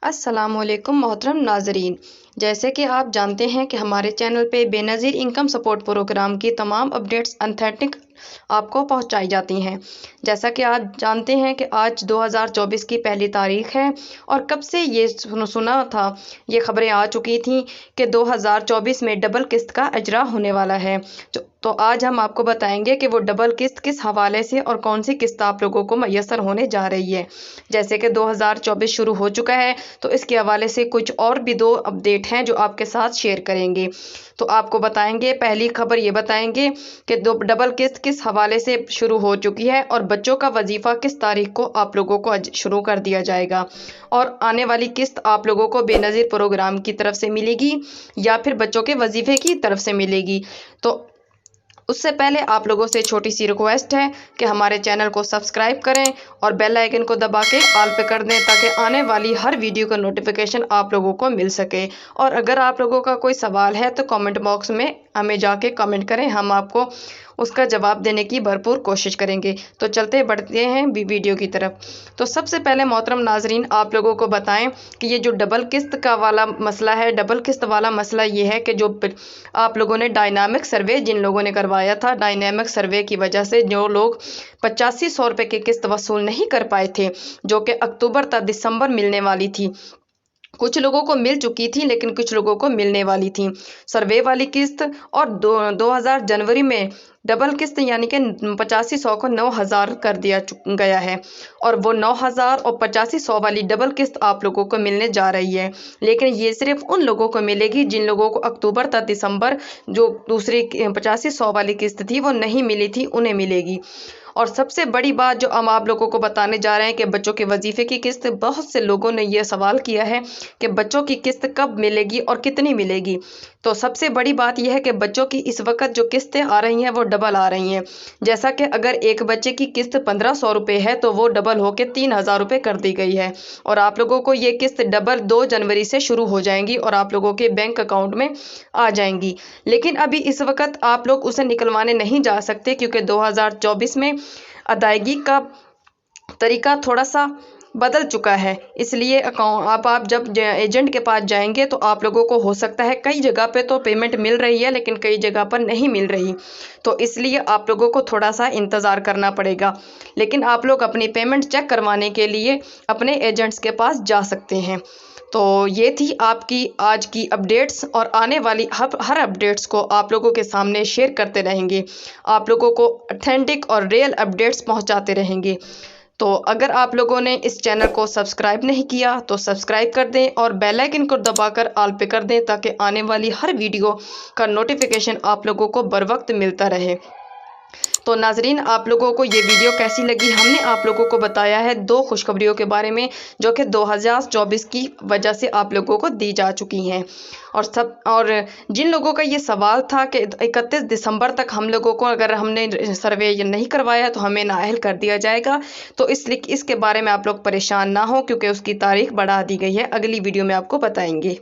अस्सलामुअलैकुम मोहतरम नाजरीन। जैसे कि आप जानते हैं कि हमारे चैनल पे बेनज़ीर इनकम सपोर्ट प्रोग्राम की तमाम अपडेट्स ऑथेंटिक आपको पहुंचाई जाती हैं। जैसा कि आप जानते हैं कि आज 2024 की पहली तारीख है और कब से ये सुना था, ये खबरें आ चुकी थी कि 2024 में डबल किस्त का इजरा होने वाला है। तो आज हम आपको बताएंगे कि वो डबल किस्त किस हवाले से और कौन सी किस्त आप लोगों को मैसर होने जा रही है। जैसे कि 2024 शुरू हो चुका है, तो इसके हवाले से कुछ और भी 2 अपडेट हैं जो आपके साथ शेयर करेंगे। तो आपको बताएंगे, पहली खबर ये बताएंगे कि डबल किस्त किस हवाले से शुरू हो चुकी है और बच्चों का वजीफ़ा किस तारीख को आप लोगों को शुरू कर दिया जाएगा और आने वाली किस्त आप लोगों को बेनज़ीर प्रोग्राम की तरफ से मिलेगी या फिर बच्चों के वजीफ़े की तरफ से मिलेगी। तो उससे पहले आप लोगों से छोटी सी रिक्वेस्ट है कि हमारे चैनल को सब्सक्राइब करें और बेल आइकन को दबा के ऑल पे कर दें ताकि आने वाली हर वीडियो का नोटिफिकेशन आप लोगों को मिल सके। और अगर आप लोगों का कोई सवाल है तो कमेंट बॉक्स में हमें जाके कमेंट करें, हम आपको उसका जवाब देने की भरपूर कोशिश करेंगे। तो चलते बढ़ते हैं वीडियो की तरफ। तो सबसे पहले मोहतरम नाजरीन, आप लोगों को बताएं कि ये जो डबल किस्त का वाला मसला है, डबल किस्त वाला मसला ये है कि जो आप लोगों ने डायनामिक सर्वे जिन लोगों ने करवाया था, डायनामिक सर्वे की वजह से जो लोग 8500 रुपये की किस्त वसूल नहीं कर पाए थे, जो कि अक्टूबर तक दिसंबर मिलने वाली थी, कुछ लोगों को मिल चुकी थी लेकिन कुछ लोगों को मिलने वाली थी सर्वे वाली किस्त। और 2000 जनवरी में डबल किस्त यानी कि 8500 को 9000 कर दिया गया है और वो 9000 और 8500 वाली डबल किस्त आप लोगों को मिलने जा रही है। लेकिन ये सिर्फ उन लोगों को मिलेगी जिन लोगों को अक्टूबर तक दिसंबर जो दूसरी 8500 वाली किस्त थी वो नहीं मिली थी, उन्हें मिलेगी। और सबसे बड़ी बात जो हम आप लोगों को बताने जा रहे हैं कि बच्चों के वजीफे की किस्त, बहुत से लोगों ने यह सवाल किया है कि बच्चों की किस्त कब मिलेगी और कितनी मिलेगी। तो सबसे बड़ी बात यह है कि बच्चों की इस वक्त जो किस्तें आ रही हैं वो डबल आ रही हैं। जैसा कि अगर एक बच्चे की किस्त 1500 रुपये है तो वो डबल होकर 3000 रुपये कर दी गई है और आप लोगों को ये किस्त डबल 2 जनवरी से शुरू हो जाएंगी और आप लोगों के बैंक अकाउंट में आ जाएंगी। लेकिन अभी इस वक्त आप लोग उसे निकलवाने नहीं जा सकते क्योंकि 2024 में अदायगी का तरीका थोड़ा सा बदल चुका है। इसलिए अकाउंट आप जब एजेंट के पास जाएंगे तो आप लोगों को हो सकता है कई जगह पे तो पेमेंट मिल रही है लेकिन कई जगह पर नहीं मिल रही, तो इसलिए आप लोगों को थोड़ा सा इंतज़ार करना पड़ेगा। लेकिन आप लोग अपनी पेमेंट चेक करवाने के लिए अपने एजेंट्स के पास जा सकते हैं। तो ये थी आपकी आज की अपडेट्स और आने वाली हर अपडेट्स को आप लोगों के सामने शेयर करते रहेंगे, आप लोगों को ऑथेंटिक और रियल अपडेट्स पहुंचाते रहेंगे। तो अगर आप लोगों ने इस चैनल को सब्सक्राइब नहीं किया तो सब्सक्राइब कर दें और बेल आइकन को दबाकर ऑल पे कर दें ताकि आने वाली हर वीडियो का नोटिफिकेशन आप लोगों को बर वक्त मिलता रहे। तो नाजरीन, आप लोगों को ये वीडियो कैसी लगी? हमने आप लोगों को बताया है 2 खुशखबरियों के बारे में जो कि 2024 की वजह से आप लोगों को दी जा चुकी हैं। और जिन लोगों का ये सवाल था कि 31 दिसंबर तक हम लोगों को अगर हमने सर्वे नहीं करवाया तो हमें नाअहल कर दिया जाएगा, तो इसलिए इसके बारे में आप लोग परेशान ना हो क्योंकि उसकी तारीख बढ़ा दी गई है। अगली वीडियो में आपको बताएंगे।